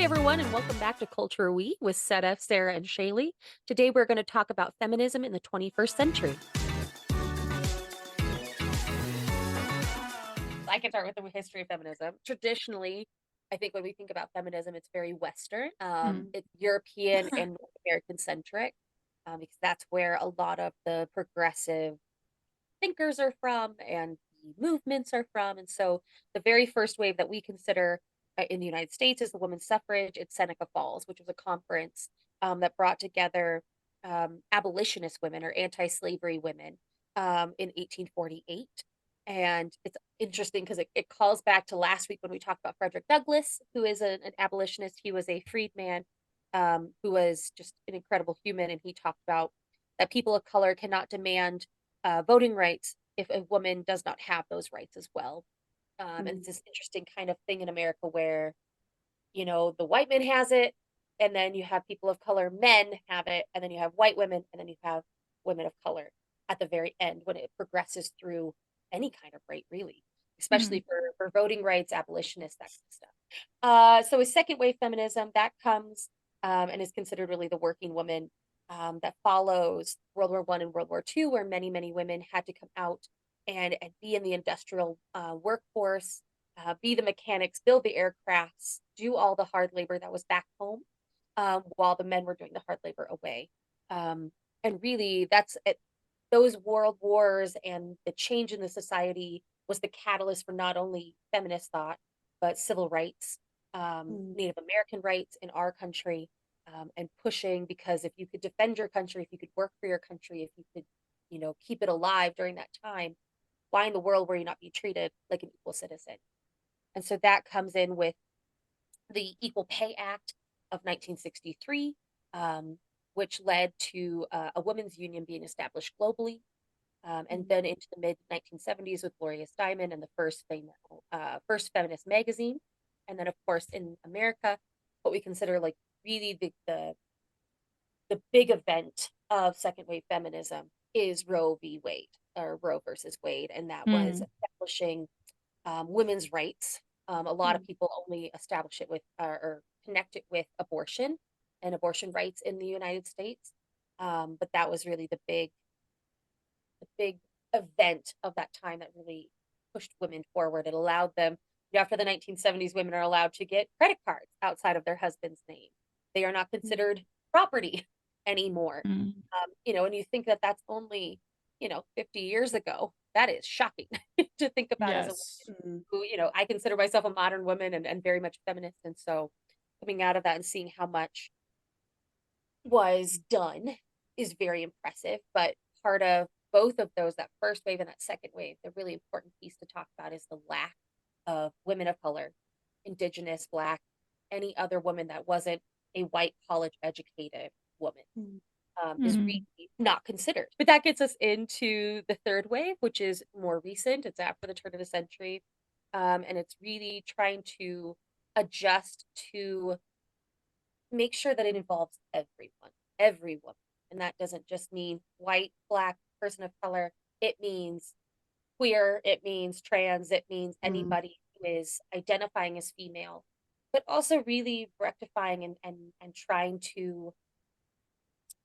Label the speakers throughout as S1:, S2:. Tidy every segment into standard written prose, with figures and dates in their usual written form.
S1: Hi, everyone, and welcome back to Culturwe with Seta, Sarah, and Shaylee. Today, we're going to talk about feminism in the 21st century. I can start with the history of feminism. Traditionally, I think when we think about feminism, it's very Western.
S2: Mm.
S1: It's European and North American centric, because that's where a lot of the progressive thinkers are from and the movements are from. And so the very first wave that we consider in the United States is the women's suffrage at Seneca Falls, which was a conference that brought together abolitionist women or anti-slavery women in 1848. And it's interesting because it calls back to last week when we talked about Frederick Douglass, who is an abolitionist. He was a freedman who was just an incredible human. And he talked about that people of color cannot demand voting rights if a woman does not have those rights as well. And
S2: Mm.
S1: it's this interesting kind of thing in America where, the white man has it, and then you have people of color, men have it, and then you have white women, and then you have women of color at the very end when it progresses through any kind of right, really,
S2: Mm.
S1: especially for voting rights, abolitionists, that kind of stuff. So a second wave feminism that comes and is considered really the working woman that follows World War I and World War II, where many, many women had to come out and be in the industrial workforce, be the mechanics, build the aircrafts, do all the hard labor that was back home, while the men were doing the hard labor away. And really, that's it. Those world wars and the change in the society was the catalyst for not only feminist thought, but civil rights,
S2: Mm.
S1: Native American rights in our country, and pushing because if you could defend your country, if you could work for your country, if you could, keep it alive during that time, why in the world were you not be treated like an equal citizen? And so that comes in with the Equal Pay Act of 1963, which led to a women's union being established globally. And
S2: Mm.
S1: then into the mid 1970s with Gloria Steinem and the first feminist magazine. And then, of course, in America, what we consider like really the big event of second wave feminism is Roe v. Wade or Roe versus Wade, and that was
S2: Mm.
S1: establishing women's rights. A lot of
S2: Mm.
S1: people only establish it with or connect it with abortion and abortion rights in the United States, but that was really the big event of that time that really pushed women forward. It allowed them, after the 1970s, women are allowed to get credit cards outside of their husband's name. They are not
S2: Mm.
S1: considered property anymore.
S2: Mm.
S1: And you think that that's only, 50 years ago. That is shocking to think about as a woman
S2: Yes. Mm.
S1: who, I consider myself a modern woman and very much feminist. And so coming out of that and seeing how much was done is very impressive. But part of both of those, that first wave and that second wave, the really important piece to talk about is the lack of women of color, indigenous, black, any other woman that wasn't a white college educated woman
S2: Mm.
S1: is
S2: Mm.
S1: really not considered. But that gets us into the third wave, which is more recent. It's after the turn of the century. And it's really trying to adjust to make sure that it involves every woman. And that doesn't just mean white, black, person of color. It means queer, it means trans, it means
S2: Mm.
S1: anybody who is identifying as female, but also really rectifying and trying to,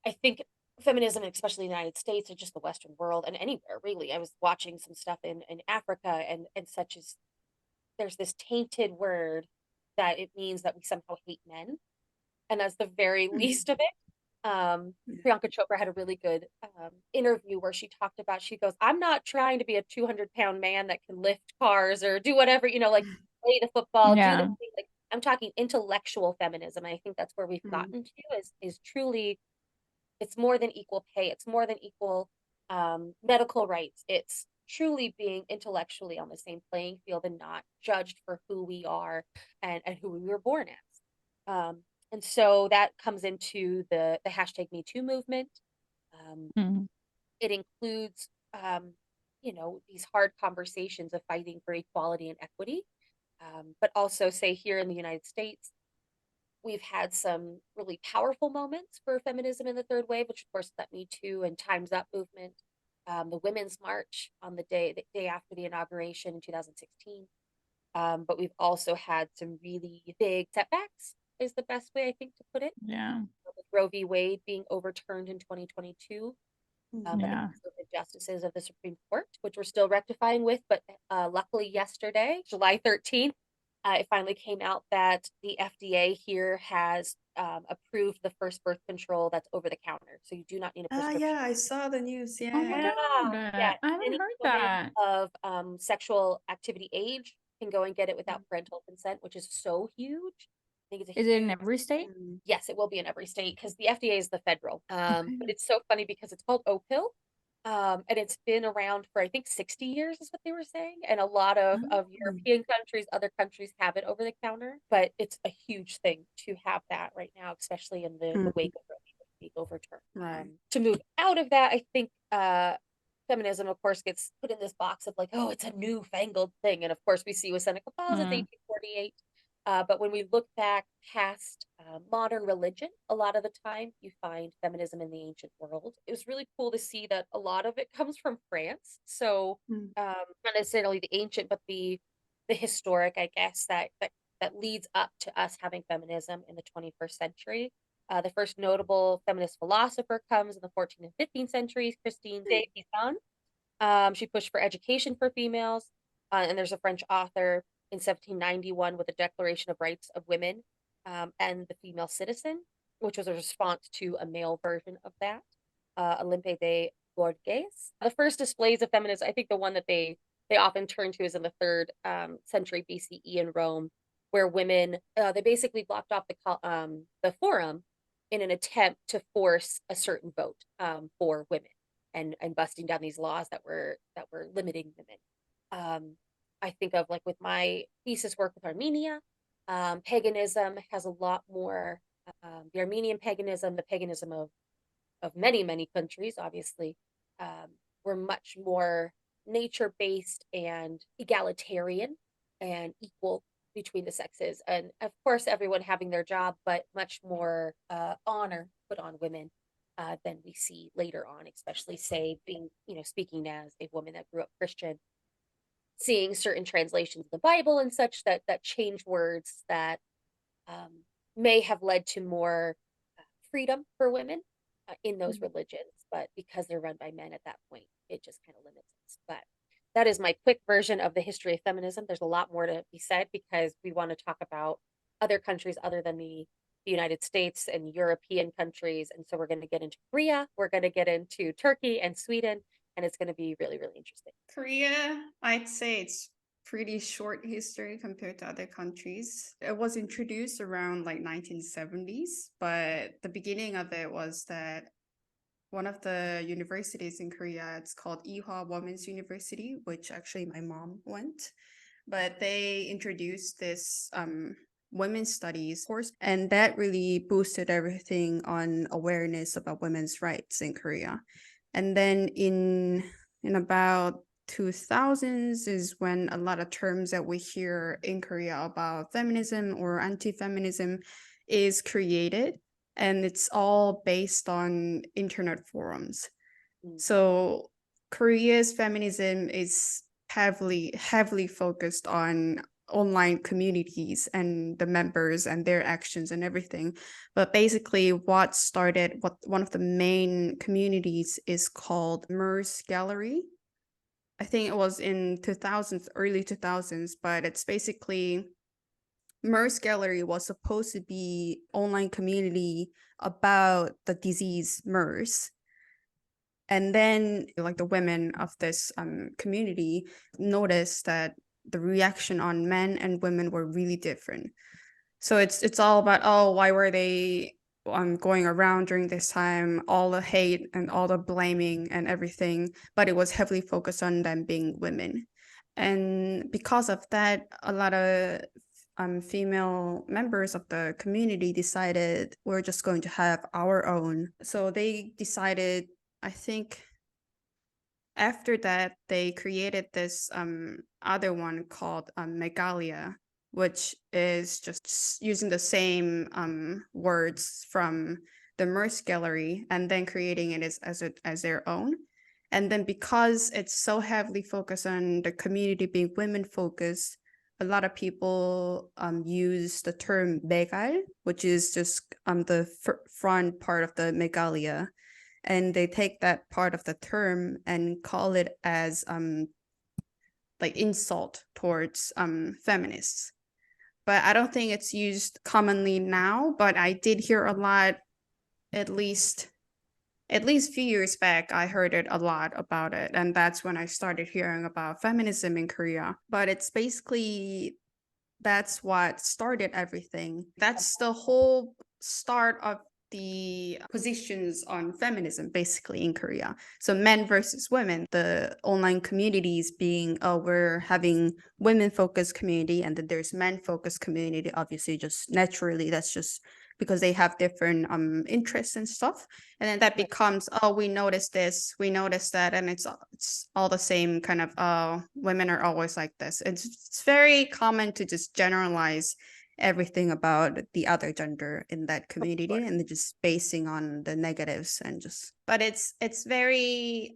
S1: I think feminism, especially in the United States or just the Western world and anywhere really. I was watching some stuff in Africa and such as there's this tainted word that it means that we somehow hate men, and that's the very
S2: Mm.
S1: least of it.
S2: Yeah.
S1: Priyanka Chopra had a really good interview where she talked about, she goes, I'm not trying to be a 200-pound man that can lift cars or do whatever, like play the football, do the
S2: Yeah.
S1: thing. Like I'm talking intellectual feminism. And I think that's where we've
S2: Mm.
S1: gotten to is truly, it's more than equal pay. It's more than equal medical rights. It's truly being intellectually on the same playing field and not judged for who we are and who we were born as. And so that comes into the hashtag Me Too movement. Um,
S2: Mm.
S1: it includes, these hard conversations of fighting for equality and equity, but also say here in the United States, we've had some really powerful moments for feminism in the third wave, which of course that Me Too and Time's Up movement, the Women's March on the day after the inauguration in 2016. But we've also had some really big setbacks. is the best way I think to put it.
S2: Yeah.
S1: With Roe v. Wade being overturned in 2022, by the
S2: Yeah.
S1: conservative justices of the Supreme Court, which we're still rectifying with. But luckily, yesterday, July 13th, it finally came out that the FDA here has approved the first birth control that's over the counter. So you do not need a
S3: Ah,
S1: prescription.
S3: yeah, I saw the news.
S2: Oh my
S3: Yeah.
S1: Yeah, yeah.
S2: God. I haven't
S1: Any
S2: heard
S1: woman
S2: that.
S1: of sexual activity age can go and get it without parental consent, which is so huge. I think it's a
S2: Is it in
S1: huge.
S2: every state?
S1: Yes, it will be in every state because the FDA is the federal.
S2: Okay.
S1: But it's so funny because it's called Opill. And it's been around for I think 60 years is what they were saying. And a lot of
S3: Mm.
S1: European countries, other countries have it over the counter, but it's a huge thing to have that right now, especially in the
S3: Mm.
S1: wake of Roe v. Wade being overturned.
S3: Right.
S1: To move out of that, I think feminism, of course, gets put in this box of like, oh, it's a newfangled thing. And of course, we see with Seneca Falls, it's
S2: Mm.
S1: 1848. But when we look back past modern religion, a lot of the time you find feminism in the ancient world. It was really cool to see that a lot of it comes from France. So
S3: Mm.
S1: not necessarily the ancient, but the historic, I guess, that leads up to us having feminism in the 21st century. The first notable feminist philosopher comes in the 14th and 15th centuries, Christine de Pizan. She pushed for education for females. And there's a French author in 1791 with a Declaration of Rights of Women and the Female Citizen, which was a response to a male version of that, Olympe de Gouges. The first displays of feminism, I think the one that they often turn to is in the third century BCE in Rome, where women they basically blocked off the forum in an attempt to force a certain vote for women and busting down these laws that were limiting women. I think of like with my thesis work with Armenia, paganism has a lot more. The Armenian paganism, the paganism of many countries, obviously, um, were much more nature based and egalitarian and equal between the sexes, and of course everyone having their job, but much more honor put on women than we see later on, especially say being, speaking as a woman that grew up Christian, seeing certain translations of the Bible and such that change words that um, may have led to more freedom for women in those
S3: Mm.
S1: religions, but because they're run by men at that point, it just kind of limits us. But that is my quick version of the history of feminism. There's a lot more to be said because we want to talk about other countries other than the United States and European countries. And so we're going to get into Korea, we're going to get into Turkey and Sweden, and it's going to be really, really interesting.
S3: Korea, I'd say it's pretty short history compared to other countries. It was introduced around like 1970s, but the beginning of it was that one of the universities in Korea, it's called Ewha Women's University, which actually my mom went. But they introduced this women's studies course, and that really boosted everything on awareness about women's rights in Korea. And then in about 2000s is when a lot of terms that we hear in Korea about feminism or anti-feminism is created, and it's all based on internet forums.
S1: Mm.
S3: So Korea's feminism is heavily focused on online communities and the members and their actions and everything. But basically what one of the main communities is called MERS Gallery. I think it was in 2000s, early 2000s, but it's basically MERS Gallery was supposed to be online community about the disease MERS. And then like the women of this community noticed that the reaction on men and women were really different. So it's all about, oh, why were they going around during this time, all the hate and all the blaming and everything, but it was heavily focused on them being women. And because of that, a lot of female members of the community decided we're just going to have our own. So they decided, I think after that, they created this other one called Megalia, which is just using the same words from the Merce Gallery and then creating it as their own. And then because it's so heavily focused on the community being women focused, a lot of people use the term megal, which is just the front part of the megalia, and they take that part of the term and call it as like insult towards feminists. But I don't think it's used commonly now, but I did hear a lot, at least a few years back. I heard it a lot about it, and that's when I started hearing about feminism in Korea. But it's basically, that's what started everything. That's the whole start of the positions on feminism basically in Korea. So men versus women, the online communities being, oh, we're having women focused community, and then there's men focused community. Obviously, just naturally, that's just because they have different interests and stuff. And then that
S1: Right.
S3: becomes, oh, we noticed this, we noticed that, and it's all the same kind of, oh, women are always like this. It's very common to just generalize everything about the other gender in that
S1: Of
S3: community,
S1: course.
S3: and just basing on the negatives, and just, but it's very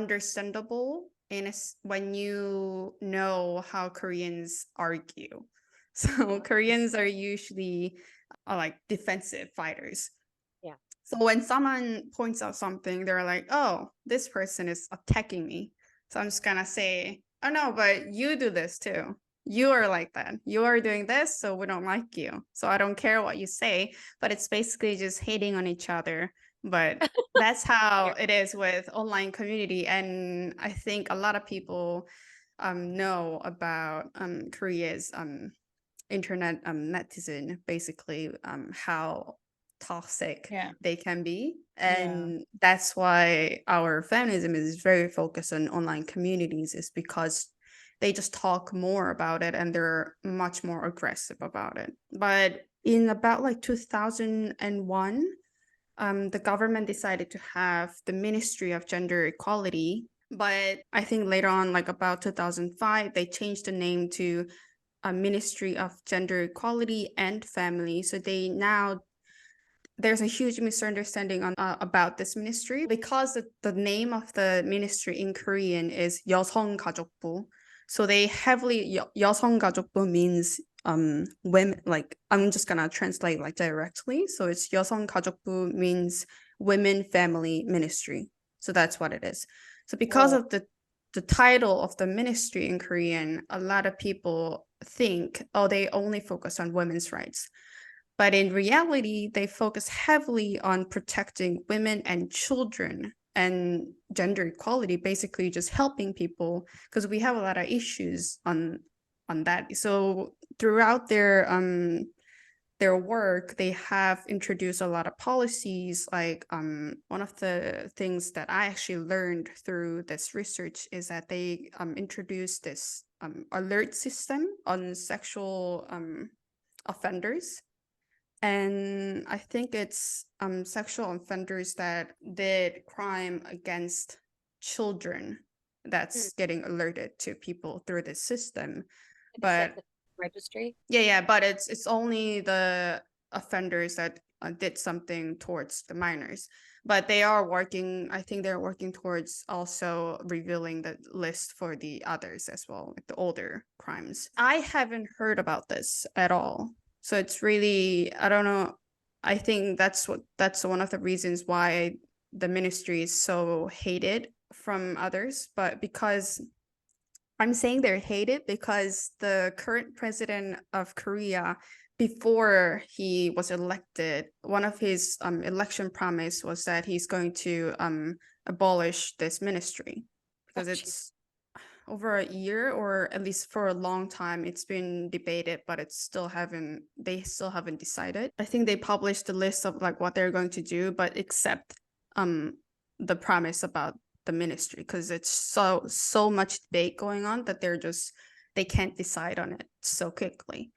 S3: understandable in when you know how Koreans argue. So Koreans are usually like defensive fighters.
S1: Yeah.
S3: So when someone points out something, they're like, oh, this person is attacking me. So I'm just gonna say, oh no, but you do this too. You are like that. You are doing this, so we don't like you. So I don't care what you say, but it's basically just hating on each other. But that's how
S1: Fair.
S3: it is with online community. And I think a lot of people know about Korea's internet netizen, basically how toxic
S2: Yeah.
S3: they can be.
S2: Yeah.
S3: And that's why our feminism is very focused on online communities, is because they just talk more about it and they're much more aggressive about it. But in about like 2001, the government decided to have the Ministry of Gender Equality. But I think later on, like about 2005, they changed the name to a Ministry of Gender Equality and Family. So they now, there's a huge misunderstanding on about this ministry, because the name of the ministry in Korean is 여성가족부. So they heavily, 여성가족부 means women, like I'm just gonna translate like directly. So it's 여성가족부 means women family ministry. So that's what it is. So because
S1: Whoa.
S3: of the title of the ministry in Korean, a lot of people think, oh, they only focus on women's rights. But in reality, they focus heavily on protecting women and children and gender equality, basically just helping people, because we have a lot of issues on that. So throughout their work, they have introduced a lot of policies. Like one of the things that I actually learned through this research is that they introduced this alert system on sexual offenders. And I think it's sexual offenders that did crime against children
S1: Hmm.
S3: that's getting alerted to people through this system.
S1: Like a sex
S3: But
S1: registry.
S3: yeah, but it's only the offenders that did something towards the minors. But they are working, I think they're working towards also revealing the list for the others as well, like the older crimes. I haven't heard about this at all. So it's really, I don't know. I think that's one of the reasons why the ministry is so hated from others, but because I'm saying they're hated because the current president of Korea, before he was elected, one of his election promise was that he's going to abolish this ministry,
S1: Oh,
S3: because
S1: jeez.
S3: it's over a year, or at least for a long time it's been debated, but they still haven't decided. I think they published the list of like what they're going to do, but except um the promise about the ministry, because it's so much debate going on that they can't decide on it so quickly.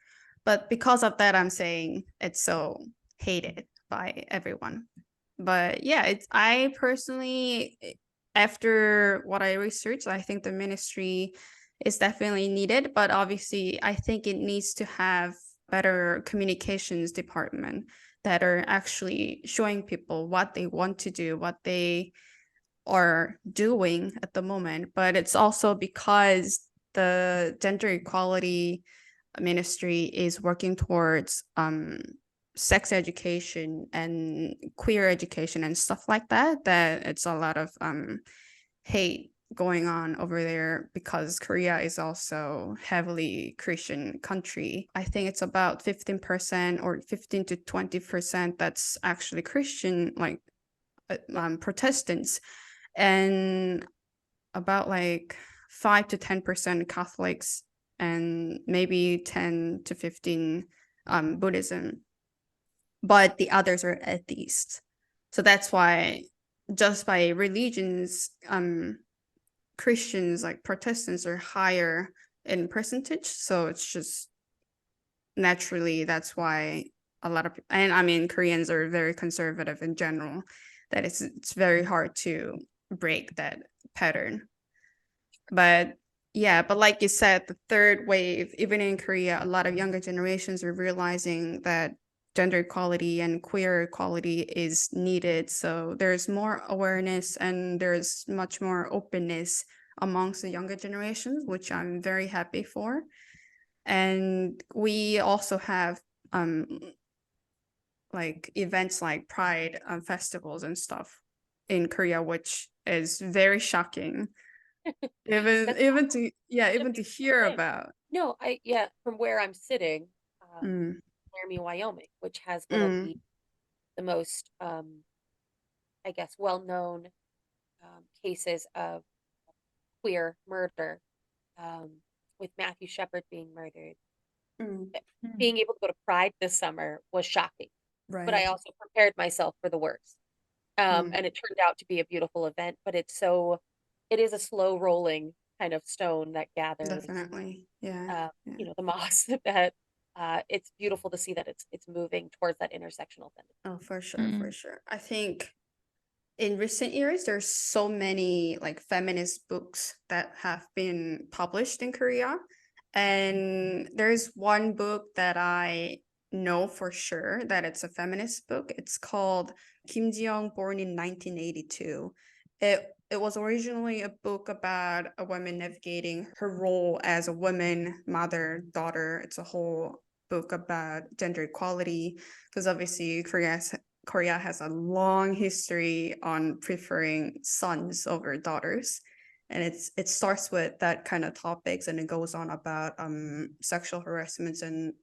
S3: But because of that, I'm saying it's so hated by everyone. But yeah, it's, I personally, after what I researched, I think the ministry is definitely needed, but obviously I think it needs to have better communications department that are actually showing people what they want to do, what they are doing at the moment. But it's also because the gender equality ministry is working towards sex education and queer education and stuff like that, that it's a lot of hate going on over there because Korea is also heavily Christian country. I think it's about 15% or 15 to 20% that's actually Christian, like
S1: Yeah.
S3: Protestants, and about like 5 to 10% Catholics, and maybe 10 to 15 Buddhism, but the others are atheists. So that's why just by religions, Christians like Protestants are higher in percentage. So it's just naturally that's why a lot of, and I mean Koreans are very conservative in general, that it's very hard to break that pattern. But yeah, but like you said, the third wave, even in Korea, a lot of younger generations are realizing that gender equality and queer equality is needed. So there's more awareness and there's much more openness amongst the younger generations, which I'm very happy for. And we also have um like events like Pride festivals and stuff in Korea, which is very shocking. Even
S1: That's
S3: even to yeah,
S1: a
S3: even to
S1: beautiful
S3: hear
S1: thing.
S3: about.
S1: No, yeah, from where I'm sitting,
S3: Mm,
S1: Laramie, Wyoming, which has one of
S3: mm,
S1: the most, I guess, well-known cases of queer murder, um, with Matthew Shepard being murdered.
S3: mm.
S1: Being able to go to Pride this summer was shocking, but I
S3: Right.
S1: also prepared myself for the worst.
S3: Mm,
S1: And it turned out to be a beautiful event, but it is a slow rolling kind of stone that gathers,
S3: definitely. Yeah. Yeah.
S1: the moss that it's beautiful to see that it's moving towards that intersectional feminism.
S3: Oh, for sure. I think in recent years, there's so many like feminist books that have been published in Korea. And there's one book that I know for sure that it's a feminist book. It's called Kim Ji-young, Born in 1982. It was originally a book about a woman navigating her role as a woman, mother, daughter. It's a whole book about gender equality because obviously Korea has a long history on preferring sons over daughters. And it starts with that kind of topics and it goes on about sexual harassments and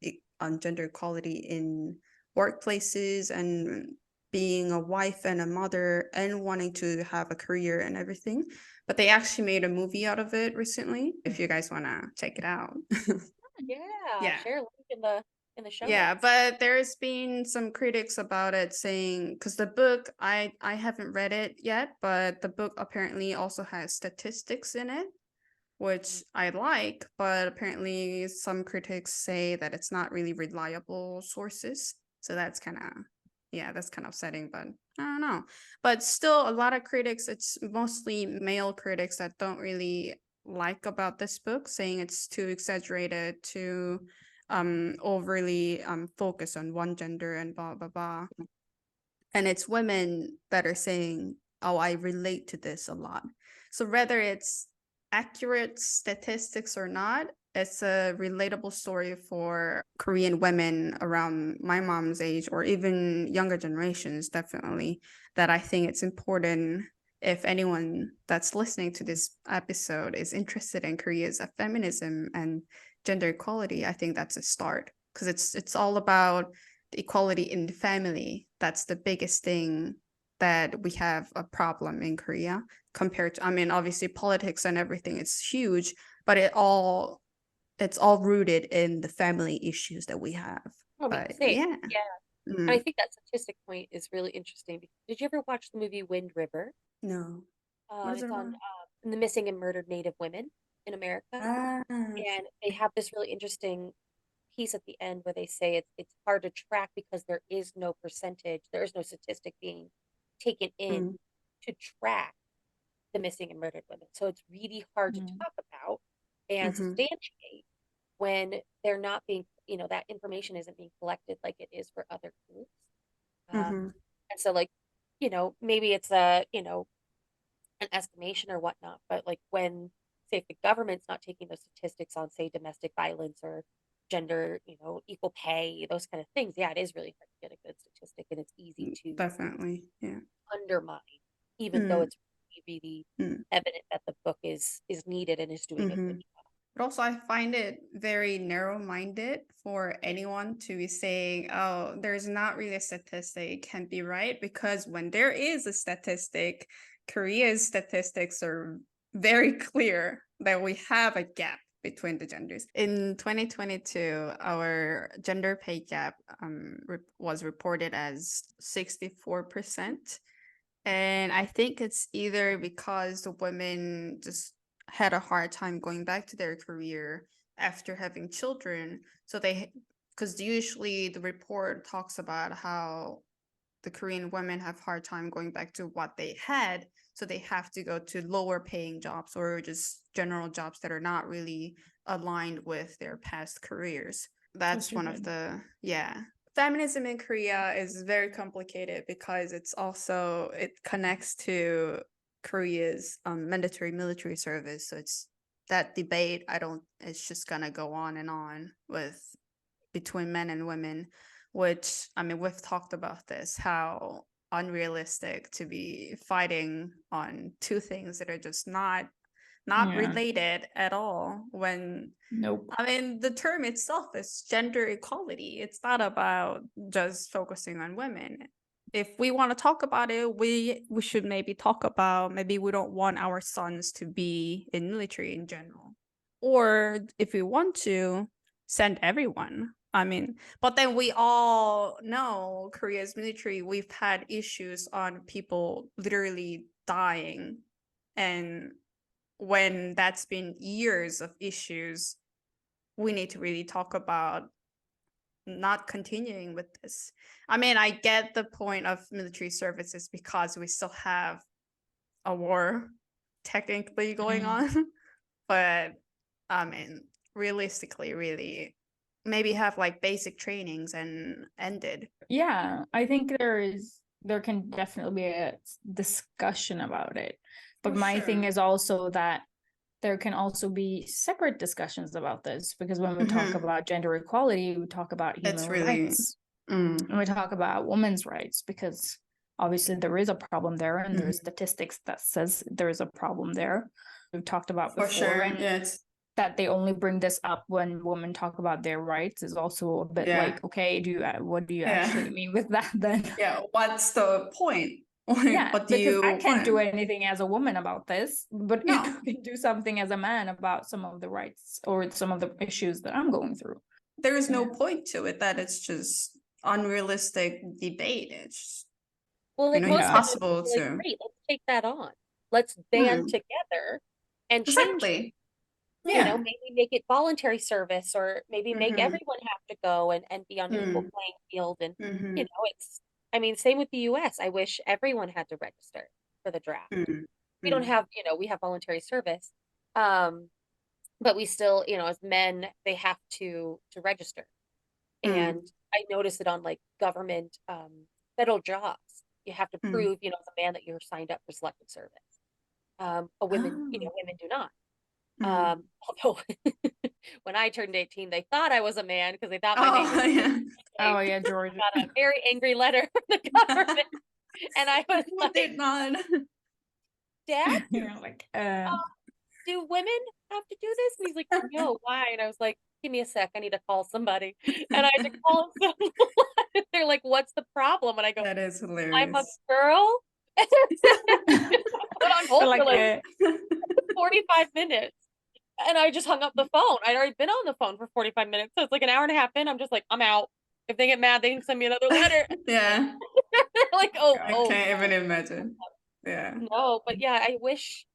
S3: on gender equality in workplaces and being a wife and a mother and wanting to have a career and everything. But they actually made a movie out of it recently, if you guys want to check it out.
S1: Yeah,
S3: Yeah.
S1: share a link in the show
S3: Yeah,
S1: notes.
S3: but there's been some critics about it saying because the book I haven't read it yet, but the book apparently also has statistics in it, which I like, but apparently some critics say that it's not really reliable sources. So that's kind of yeah, that's kind of upsetting, but I don't know. But still a lot of critics, it's mostly male critics that don't really like about this book, saying it's too exaggerated, too overly focused on one gender and blah blah blah. And it's women that are saying, oh, I relate to this a lot. So whether it's accurate statistics or not, it's a relatable story for Korean women around my mom's age or even younger generations, definitely, that I think it's important if anyone that's listening to this episode is interested in Korea's feminism and gender equality. I think that's a start because it's all about equality in the family. That's the biggest thing that we have a problem in Korea compared to, I mean, obviously politics and everything, it's huge, but it's all rooted in the family issues that we have.
S1: I mean,
S3: But
S1: same.
S3: yeah.
S1: Yeah. And I
S3: Mm.
S1: think that statistic point is really interesting. Did you ever watch the movie Wind River?
S3: No. What is it
S1: It's on
S3: about?
S1: the missing and murdered Native women in America.
S3: Ah.
S1: And they have this really interesting piece at the end where they say it's hard to track because there is no statistic being taken in
S3: Mm.
S1: to track the missing and murdered women. So it's really hard to talk about and
S3: Mm-hmm.
S1: substantiate when they're not being, that information isn't being collected like it is for other groups.
S3: Mm-hmm.
S1: And so like, maybe it's an estimation or whatnot, but like when say if the government's not taking those statistics on, say, domestic violence or gender, equal pay, those kind of things, yeah, it is really hard to get a good statistic, and it's easy to
S3: Definitely. Yeah.
S1: undermine, even though
S3: Mm,
S1: it's really, really
S3: mm,
S1: evident that the book is needed and is doing a good
S3: mm-hmm.
S1: job.
S3: But also, I find it very narrow-minded for anyone to be saying, "Oh, there's not really a statistic can be right," because when there is a statistic, Korea's statistics are very clear that we have a gap between the genders. In 2022, our gender pay gap was reported as 64%. And I think it's either because the women just had a hard time going back to their career after having children. So because usually the report talks about how the Korean women have hard time going back to what they had. So they have to go to lower paying jobs or just general jobs that are not really aligned with their past careers.
S2: So
S3: That's one of
S2: stupid.
S3: the, yeah. Feminism in Korea is very complicated because it connects to Korea's mandatory military service. So it's that debate. It's just gonna go on and on with between men and women, which, I mean, we've talked about this, how unrealistic to be fighting on two things that are just not
S2: Yeah.
S3: related at all when
S2: Nope.
S3: I mean, the term itself is gender equality. It's not about just focusing on women. If we want to talk about it, we should maybe talk about maybe we don't want our sons to be in military in general. Or if we want to, send everyone. I mean, but then we all know Korea's military, we've had issues on people literally dying. And when that's been years of issues, we need to really talk about not continuing with this. I mean, I get the point of military services because we still have a war technically going on, but I mean, realistically, really, maybe have like basic trainings and ended.
S2: Yeah, I think there can definitely be a discussion about it. But
S3: For
S2: my thing
S3: sure.
S2: is also that there can also be separate discussions about this, because when we talk about gender equality, we talk about
S3: That's
S2: human
S3: really,
S2: rights,
S3: mm,
S2: and we talk about women's rights, because obviously there is a problem there, and there
S3: mhm.
S2: is statistics that says there is a problem there. We've talked about
S3: For
S2: before,
S3: sure.
S2: and
S3: Yeah, it's,
S2: that they only bring this up when women talk about their rights is also a bit
S3: yeah,
S2: like, okay, what do you
S3: yeah.
S2: actually mean with that then?
S3: Yeah, what's the point? Like,
S2: Yeah,
S3: what do
S2: because I
S3: you
S2: can't do
S3: want?
S2: anything as a woman about this, but you
S3: No,
S2: can do something as a man about some of the rights or some of the issues that I'm going through.
S3: there is no
S2: Yeah.
S3: point to it. That it's just unrealistic debate. It's,
S1: Well, like most
S2: Yeah.
S1: feminists
S3: impossible
S1: are like,
S3: to.
S1: great, let's take that on. Let's band
S3: Hmm,
S1: together and change,
S3: exactly. Yeah.
S1: maybe make it voluntary service, or maybe make
S3: Mm-hmm.
S1: everyone have to go and be on an equal
S3: Mm,
S1: playing field. And,
S3: mm-hmm.
S1: I mean, same with the US. I wish everyone had to register for the draft.
S3: Mm,
S1: We don't
S3: mm,
S1: have, we have voluntary service. Um, but we still, as men, they have to register.
S3: mm,
S1: And I noticed it on like government, federal jobs. You have to
S3: mm.
S1: prove, as a man that you're signed up for selective service. A women,
S3: Oh.
S1: women do not.
S3: Mm.
S1: Although when I turned 18, they thought I was a man because they thought my name was
S3: Oh, yeah.
S2: Oh
S1: George.
S2: yeah,
S1: I
S2: George.
S1: got a very angry letter from the government, and I was
S3: We
S1: like,
S3: did not.
S1: "Dad,
S2: You're like,
S1: do women have to do this?" And he's like, "No, why?" And I was like, "Give me a sec, I need to call somebody." And I had to call someone. They're like, "What's the problem?" And I go,
S3: That is
S1: "I'm a
S3: hilarious.
S1: girl." Put on hold for
S2: like,
S1: like 45 minutes. And I just hung up the phone. I'd already been on the phone for 45 minutes. So it's like an hour and a half in. I'm just like, I'm out. If they get mad, they can send me another letter.
S3: Yeah,
S1: They're like, oh,
S3: I
S1: oh,
S3: can't even imagine. Yeah.
S1: no. But yeah, I wish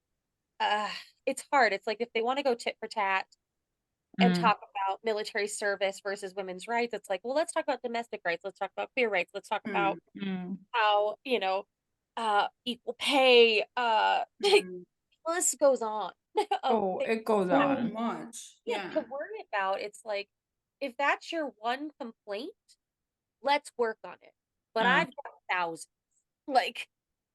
S1: uh it's hard. It's like if they want to go tit for tat and
S2: mm,
S1: talk about military service versus women's rights, it's like, well, let's talk about domestic rights. Let's talk about queer rights. Let's talk
S3: Mm,
S1: about
S2: mm.
S1: how, equal pay, the
S3: mm.
S1: list goes on of
S2: Oh,
S1: things
S2: it goes
S3: So
S2: on.
S3: much.
S1: to
S3: Yeah.
S1: worry about. It's like, if that's your one complaint, let's work on it. But
S2: Mm,
S1: I've got thousands. Like,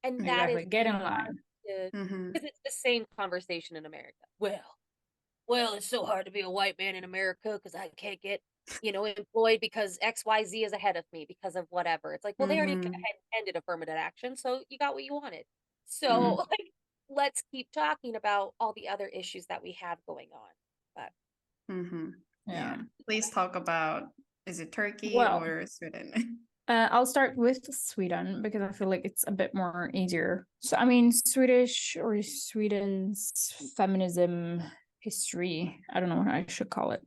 S1: and that is
S2: exactly. Get in line.
S3: Mm-hmm.
S1: Because it's the same conversation in America. Well, it's so hard to be a white man in America because I can't get, employed because XYZ is ahead of me because of whatever. It's like, well, they already
S3: Mm-hmm.
S1: ended affirmative action, so you got what you wanted. So,
S2: Mm.
S1: like, let's keep talking about all the other issues that we have going on. But
S3: Mm-hmm.
S2: Yeah.
S3: Yeah. Please talk about, is it Turkey
S2: Well,
S3: or Sweden?
S2: I'll start with Sweden because I feel like it's a bit more easier. So, I mean, Swedish or Sweden's feminism history, I don't know what I should call it,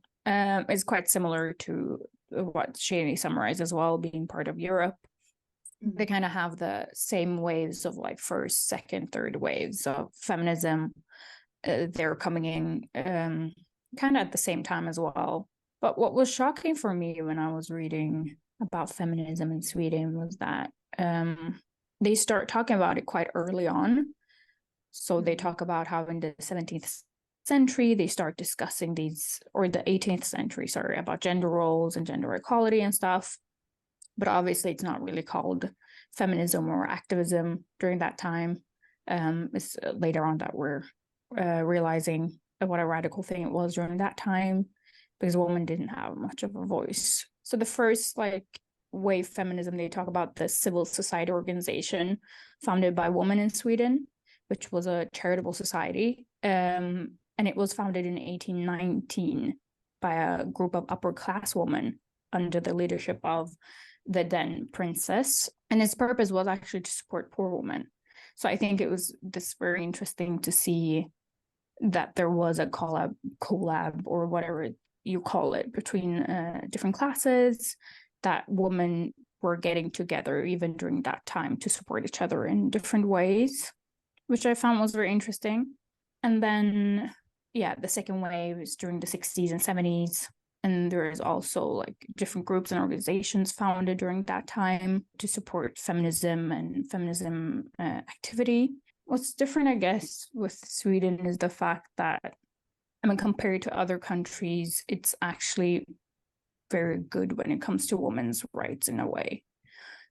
S2: is quite similar to what Shani summarized as well, being part of Europe. They kind of have the same waves of like first, second, third waves of feminism. They're coming in kind of at the same time as well. But what was shocking for me when I was reading about feminism in Sweden was that they start talking about it quite early on. So they talk about how in the 17th century they start discussing these, or the 18th century, sorry, about gender roles and gender equality and stuff. But obviously it's not really called feminism or activism during that time. It's later on that we're realizing what a radical thing it was during that time, because women didn't have much of a voice. So the first like wave feminism, they talk about the civil society organization founded by women in Sweden, which was a charitable society. And it was founded in 1819 by a group of upper class women under the leadership of the then princess. And its purpose was actually to support poor women. So I think it was this very interesting to see that there was a collab or whatever you call it between different classes, that women were getting together even during that time to support each other in different ways, which I found was very interesting. And then, yeah, the second wave is during the 60s and 70s. And there is also like different groups and organizations founded during that time to support feminism and feminism activity. What's different, I guess, with Sweden is the fact that, I mean, compared to other countries, it's actually very good when it comes to women's rights in a way.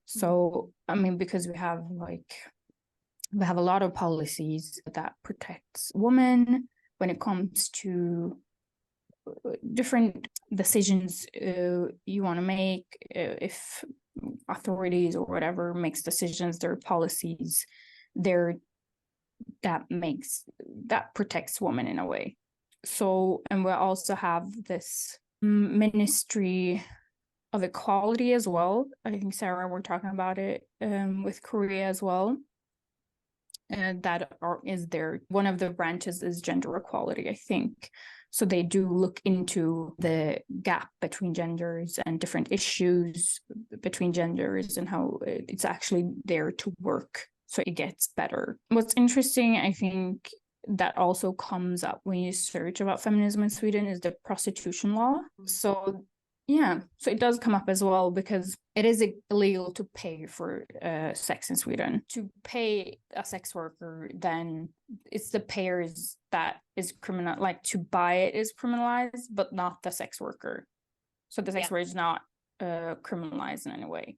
S2: So, I mean, because we have a lot of policies that protects women when it comes to different decisions you want to make. If authorities or whatever makes decisions, there are policies there that protects women in a way. So, and we also have this ministry of equality as well. I think Sarah, we're talking about it with Korea as well. And is there, one of the branches is gender equality, I think. So they do look into the gap between genders and different issues between genders and how it's actually there to work so it gets better. What's interesting, I think, that also comes up when you search about feminism in Sweden is the prostitution law. So yeah, so it does come up as well because it is illegal to pay for sex in Sweden. To pay a sex worker, then it's the payers that is criminal, like to buy it is criminalized, but not the sex worker. So the sex worker is not criminalized in any way.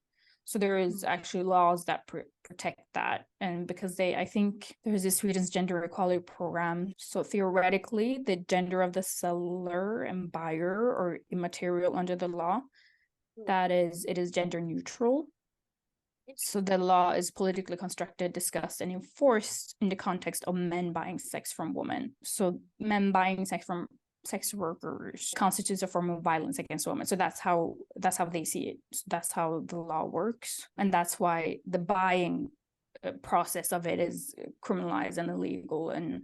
S2: So there is actually laws that protect that. And because I think there's this Sweden's gender equality program. So theoretically, the gender of the seller and buyer are immaterial under the law. It is gender neutral. So the law is politically constructed, discussed, and enforced in the context of men buying sex from women. So men buying sex from sex workers constitutes a form of violence against women. So that's how they see it. So that's how the law works, and that's why the buying process of it is criminalized and illegal, and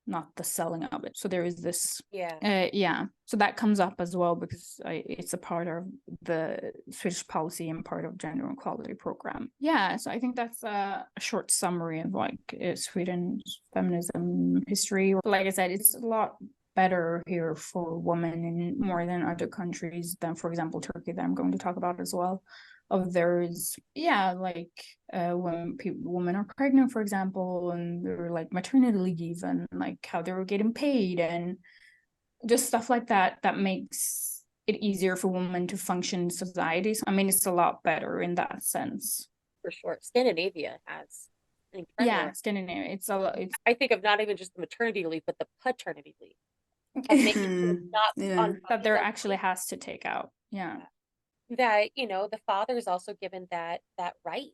S2: not the selling of it. So there is this so that comes up as well because it's a part of the Swedish policy and part of gender equality program. So I think that's a short summary of like Sweden's feminism history. Like I said, it's a lot better here for women in more than other countries than, for example, Turkey, that I'm going to talk about as well. Of there's like when women are pregnant, for example, and they're like maternity leave and like how they were getting paid and just stuff like that makes it easier for women to function in society. So, I mean, it's a lot better in that sense.
S1: For sure. Scandinavia has Incredible.
S2: Scandinavia. It's a lot. It's
S1: I think of not even just the maternity leave, but the paternity leave of making sure it's not
S3: Yeah.
S1: on
S2: that there
S1: like,
S2: actually has to take out. Yeah.
S1: that, you know, the father is also given that right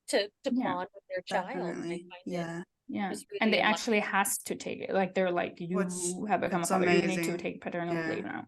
S1: to
S2: Yeah.
S1: bond with their child. And I
S3: Definitely.
S1: find it
S3: Yeah.
S2: Yeah.
S1: just
S2: And
S1: really
S2: they
S1: enlightening.
S2: actually has to take it. Like they're like, you have become a
S3: It's
S2: father. You need to
S3: amazing.
S2: take paternal
S3: Yeah.
S2: leave now.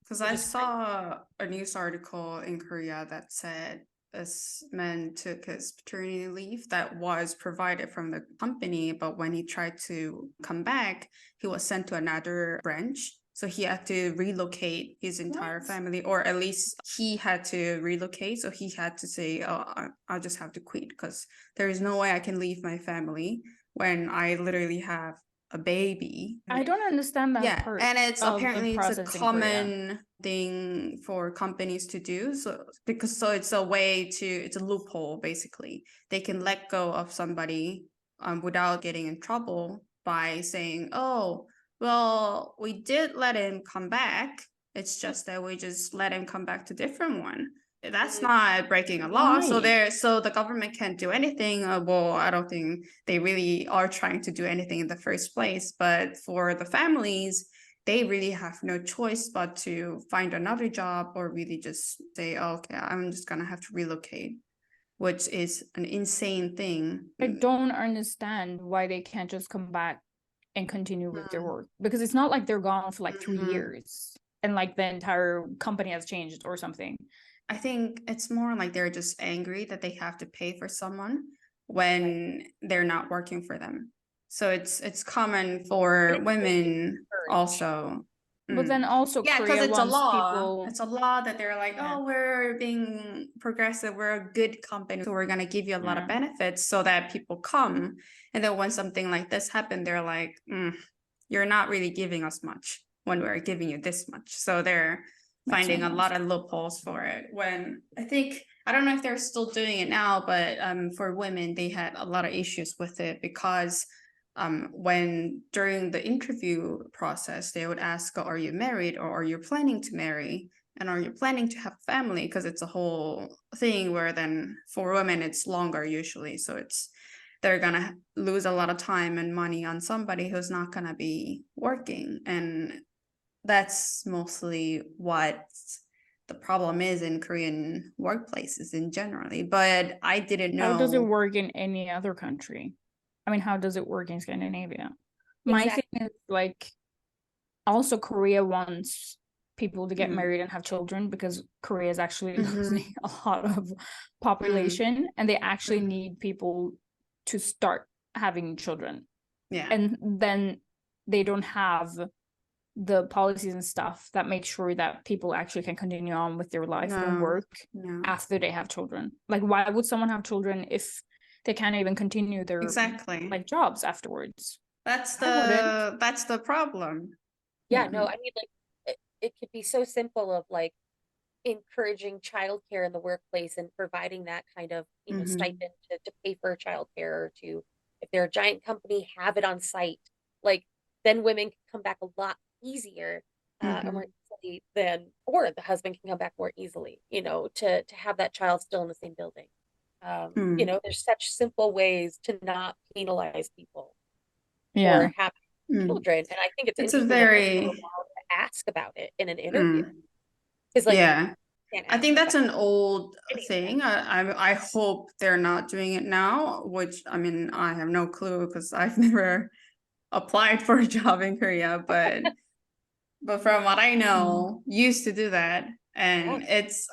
S3: Because
S1: Which
S3: I
S1: is great.
S3: saw a news article in Korea that said this man took his paternity leave that was provided from the company, but when he tried to come back, he was sent to another branch. So he had to relocate his entire
S2: What?
S3: family, or at least he had to relocate. So he had to say, "Oh, I'll just have to quit because there is no way I can leave my family when I literally have a baby."
S2: I don't understand that
S3: Yeah,
S2: part
S3: and it's
S2: of the
S3: apparently it's a
S2: process in Korea.
S3: common thing for companies to do. So it's a way to, it's a loophole basically. They can let go of somebody without getting in trouble by saying, "Oh, well, we did let him come back. It's just that we just let him come back to different one." That's
S1: Mhm.
S3: not breaking a law. So
S2: Why?
S3: so the government can't do anything. Well, I don't think they really are trying to do anything in the first place. But for the families, they really have no choice but to find another job or really just say, "Oh, okay, I'm just gonna have to relocate," which is an insane thing.
S2: I don't understand why they can't just come back and continue with their work, because it's not like they're gone for like 3 years and like the entire company has changed or something.
S3: I think it's more like they're just angry that they have to pay for someone when they're not working for them. So it's common for
S1: it's
S3: women
S1: encouraged.
S3: also.
S2: But then also
S3: Yeah, because
S2: Korea
S3: it's a
S2: wants
S3: law.
S2: people.
S3: It's a law that they're like,
S2: Yeah.
S3: "Oh, we're being progressive. We're a good company, so we're gonna give you a lot of
S2: Yeah.
S3: benefits so that people come." And then when something like this happened, they're like, "You're not really giving us much when we're giving you this much." So they're
S2: Makes
S3: finding
S2: no
S3: a lot
S2: sense.
S3: of loopholes for it. When I think, I don't know if they're still doing it now, but for women, they had a lot of issues with it because when during the interview process, they would ask, "Are you married or are you planning to marry? And are you planning to have a family?" Because it's a whole thing where then for women, it's longer usually. So they're gonna lose a lot of time and money on somebody who's not gonna be working. And that's mostly what the problem is in Korean workplaces in generally. But I didn't
S2: How does it
S3: know.
S2: work in any other country? I mean, how does it work in Scandinavia? My
S1: Exactly.
S2: thing is like, also Korea wants people to get
S3: Mm,
S2: married and have children because Korea is actually
S3: mhm,
S2: losing a lot of population and they actually
S3: mhm.
S2: need people to start having children.
S3: Yeah.
S2: And then they don't have the policies and stuff that make sure that people actually can continue on with their life and
S3: No,
S2: work
S3: no.
S2: after they have children. Like, why would someone have children if they can't even continue their
S3: Exactly.
S2: like jobs afterwards?
S3: That's
S2: I wouldn't.
S3: the problem.
S1: Yeah,
S2: Yeah.
S1: no, I mean, like it could be so simple of like encouraging childcare in the workplace and providing that kind of, you know,
S3: Mm-hmm.
S1: stipend to pay for childcare, or to, if they're a giant company, have it on site. Like then women can come back a lot easier, or
S3: Mm-hmm.
S1: more easily than, or the husband can come back more easily, you know, to have that child still in the same building. You
S3: Mm.
S1: know, there's such simple ways to not penalize people
S2: Yeah.
S1: for having
S3: Mm.
S1: children. And I think it's
S3: It's a
S1: interesting that they're so
S3: very
S1: allowed to ask about it in an interview.
S3: mm.
S1: Because like
S3: Yeah.
S1: you can't
S3: I
S1: ask
S3: think that's
S1: about
S3: an old
S1: any of that.
S3: thing. I hope they're not doing it now, which I mean, I have no clue because I've never applied for a job in Korea, but from what I know, used to do that.
S1: Yeah.
S3: And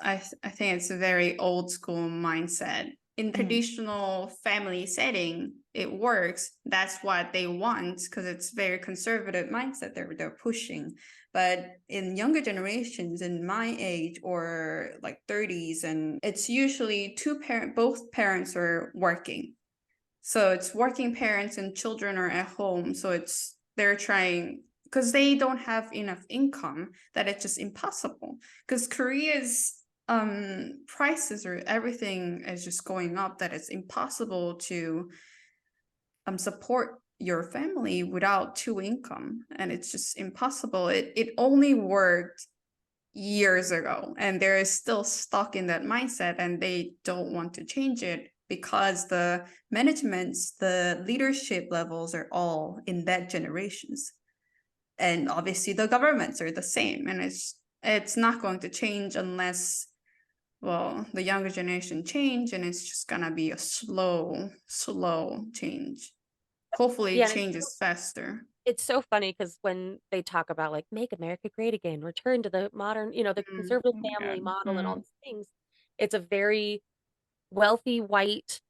S3: I think it's a very old school mindset. In traditional family setting, it works. That's what they want because it's very conservative mindset they're pushing. But in younger generations, in my age or like 30s, and it's usually both parents are working. So it's working parents and children are at home. So they're trying because they don't have enough income that it's just impossible. Because Korea's prices or everything is just going up that it's impossible to support your family without two income. And it's just impossible. It only worked years ago and they're still stuck in that mindset and they don't want to change it because the managements, the leadership levels are all in that generations. And obviously the governments are the same. And it's not going to change unless, well, the younger generation change, and it's just gonna be a slow change. Hopefully it
S1: Yeah,
S3: changes faster.
S1: it's so funny because when they talk about like make America great again, return to the modern, the
S3: Mm,
S1: conservative
S2: Oh my
S1: family
S2: God.
S1: model and all these things, it's a very wealthy white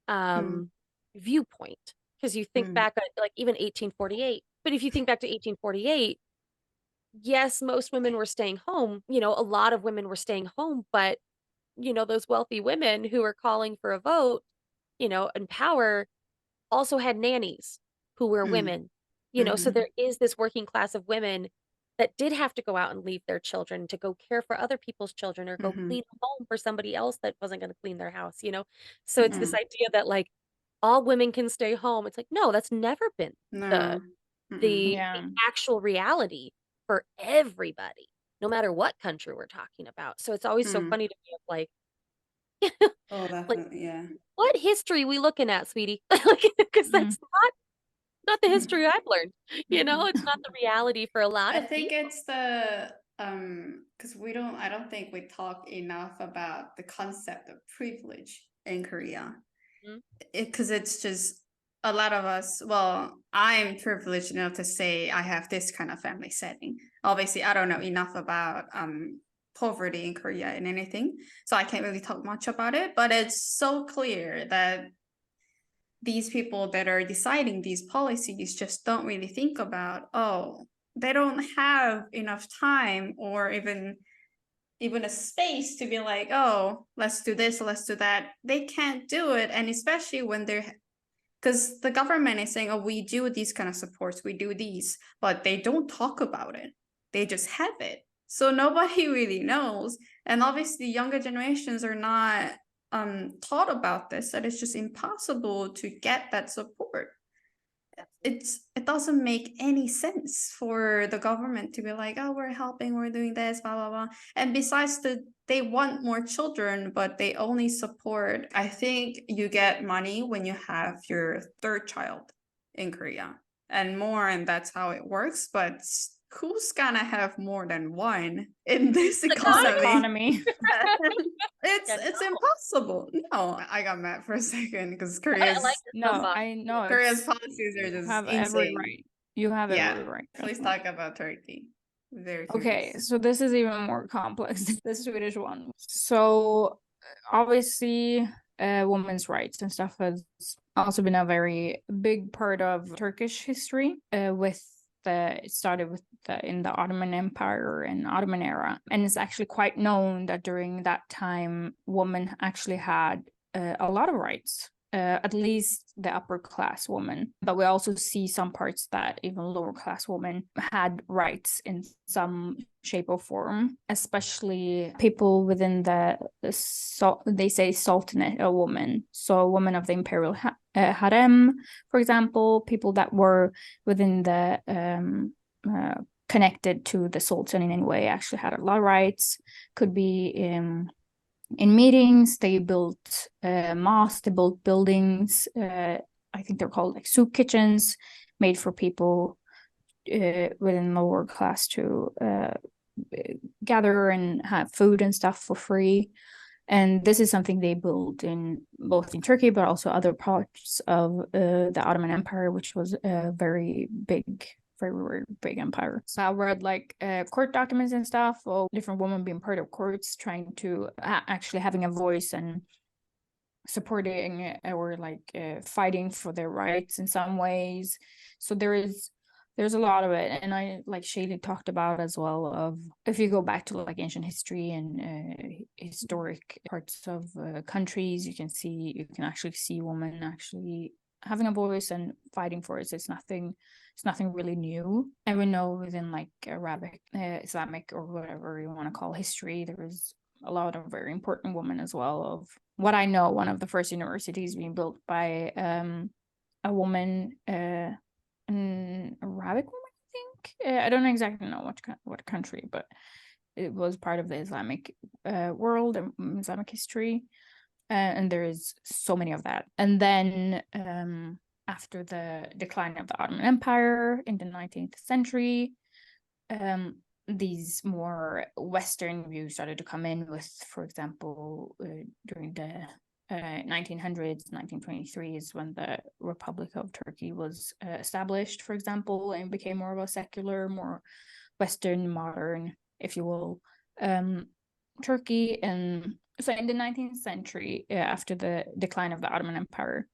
S3: mm,
S1: um viewpoint. Because you think
S3: mm,
S1: back at like even 1848, but if you think back to 1848, yes, most women were staying home, a lot of women were staying home, but those wealthy women who were calling for a vote, and power also had nannies who were
S3: mm,
S1: women, so
S3: mhm,
S1: there is this working class of women that did have to go out and leave their children to go care for other people's children or go
S3: mhm,
S1: clean a home for somebody else that wasn't going to clean their house. So it's this
S3: mm.
S1: idea that like all women can stay home. It's like, no, that's never been the
S3: No. Mm-mm.
S1: the
S2: Yeah.
S1: actual reality for everybody, no matter what country we're talking about. So it's always so
S3: Mm.
S1: funny to me of like,
S3: Oh,
S1: like
S3: definitely, yeah.
S1: what history we looking at, sweetie? Like, because
S2: Mm.
S1: that's not the history I've learned. It's not the reality for a lot
S3: I
S1: of
S3: think
S1: people.
S3: it's the because I don't think we talk enough about the concept of privilege in Korea.
S1: Mhm.
S3: Because it's just a lot of us, well, I'm privileged enough to say I have this kind of family setting. Obviously, I don't know enough about poverty in Korea and anything, so I can't really talk much about it, but it's so clear that these people that are deciding these policies just don't really think about, oh, they don't have enough time or even a space to be like, oh, let's do this, let's do that. They can't do it. And especially when they're, because the government is saying, oh, we do these kind of supports, we do these, but they don't talk about it. They just have it. So nobody really knows. And obviously younger generations are not taught about this, that it's just impossible to get that support. It doesn't make any sense for the government to be like, oh, we're helping, we're doing this, blah blah blah. And besides they want more children, but they only support, I think you get money when you have your third child in Korea and more, and that's how it works. But who's gonna have more than one in this
S1: The
S2: This
S3: economy?
S2: economy.
S1: Yeah,
S3: It's
S1: no,
S3: impossible. No, I got mad for a second because
S1: I like
S3: Korea's
S1: your
S2: No,
S1: soapbox.
S2: I know
S3: Korea's
S2: it's
S3: policies are
S2: you
S3: just
S2: have every
S3: insane.
S2: right. You have every
S3: Yeah,
S2: right.
S3: please
S2: Trust me.
S3: talk about Turkey. Very
S2: Okay,
S3: curious.
S2: so this is even more complex, the Swedish one. So obviously, women's rights and stuff has also been a very big part of Turkish history. With it started with in the Ottoman Empire and Ottoman era, and it's actually quite known that during that time, women actually had a lot of rights. At least the upper class woman, but we also see some parts that even lower class women had rights in some shape or form, especially people within they say sultanate, a woman, so a woman of the imperial harem, for example, people that were within the connected to the sultan in any way actually had a lot of rights. Could be in meetings, they built mosques, they built buildings. I think they're called like soup kitchens, made for people within the lower class to gather and have food and stuff for free. And this is something they built in both in Turkey, but also other parts of the Ottoman Empire, which was a very big, very big empire. So I read like court documents and stuff of different women being part of courts, trying to actually having a voice and supporting or like fighting for their rights in some ways. So there's a lot of it, and I like Shaylee talked about as well of if you go back to like ancient history and historic parts of countries, you can actually see women actually having a voice and fighting for it. It's nothing really new, and we know within like Arabic, Islamic, or whatever you want to call history, there was a lot of very important women as well. Of what I know, one of the first universities being built by a woman, an Arabic woman, I think. I don't exactly know what country, but it was part of the Islamic world and Islamic history. and there is so many of that. And then after the decline of the Ottoman Empire in the 19th century, these more Western views started to come in with, for example, during the 1900s, 1923 is when the Republic of Turkey was established, for example, and became more of a secular, more Western, modern, if you will, Turkey. And so in the 19th century, after the decline of the Ottoman Empire,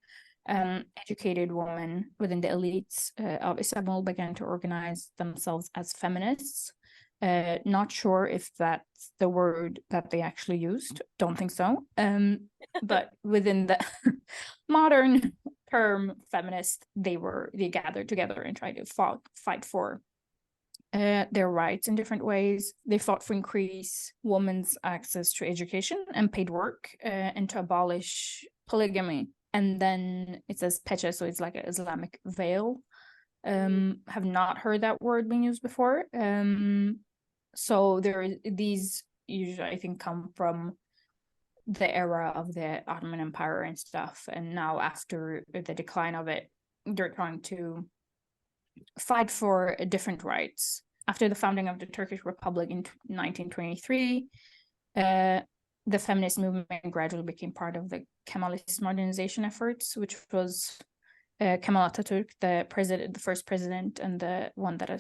S2: educated women within the elites of Istanbul began to organize themselves as feminists. Not sure if that's the word that they actually used. Don't think so. But within the modern term feminist, they gathered together and tried to fight for their rights in different ways. They fought for increase women's access to education and paid work, and to abolish polygamy. And then it says peche, so it's like an Islamic veil. Have not heard that word being used before. So these usually, I think, come from the era of the Ottoman Empire and stuff. And now after the decline of it, they're trying to fight for different rights. After the founding of the Turkish Republic in 1923, the feminist movement gradually became part of the Kemalist modernization efforts, which was Kemal Atatürk, the first president and the one that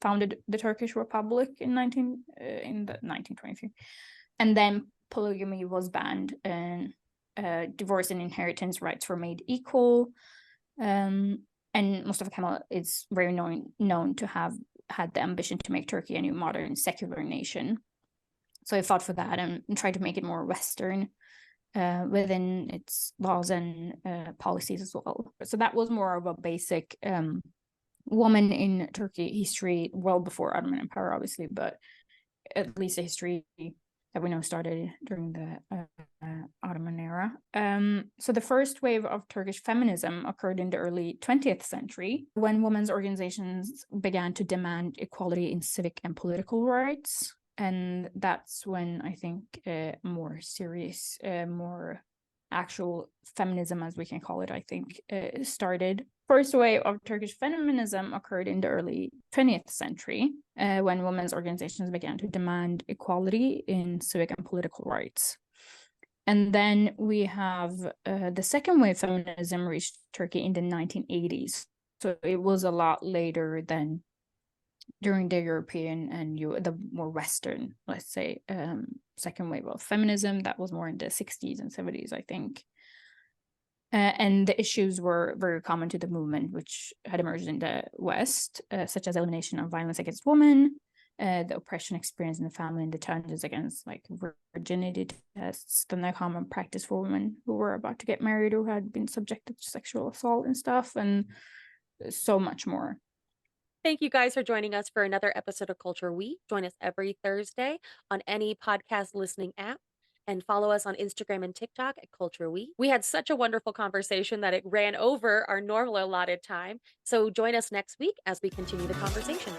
S2: founded the Turkish Republic in 1923. And then polygamy was banned, and divorce and inheritance rights were made equal. And Mustafa Kemal is very known to have had the ambition to make Turkey a new modern secular nation. So he fought for that and tried to make it more Western within its laws and policies as well. So that was more of a basic woman in Turkey history, well before Ottoman Empire, obviously, but at least a history that we know started during the Ottoman era. So the first wave of Turkish feminism occurred in the early 20th century, when women's organizations began to demand equality in civic and political rights. And that's when I think more serious, more actual feminism, as we can call it, I think, started. First wave of Turkish feminism occurred in the early 20th century, when women's organizations began to demand equality in civic and political rights. And then we have the second wave feminism reached Turkey in the 1980s. So it was a lot later than during the European and the more Western, let's say, second wave of feminism. That was more in the 60s and 70s, I think. And the issues were very common to the movement, which had emerged in the West, such as elimination of violence against women, the oppression experienced in the family, and the challenges against like virginity tests, the common practice for women who were about to get married or had been subjected to sexual assault and stuff, and so much more.
S1: Thank you guys for joining us for another episode of Culturwe. Join us every Thursday on any podcast listening app, and follow us on Instagram and TikTok at Culturwe. We had such a wonderful conversation that it ran over our normal allotted time. So join us next week as we continue the conversation.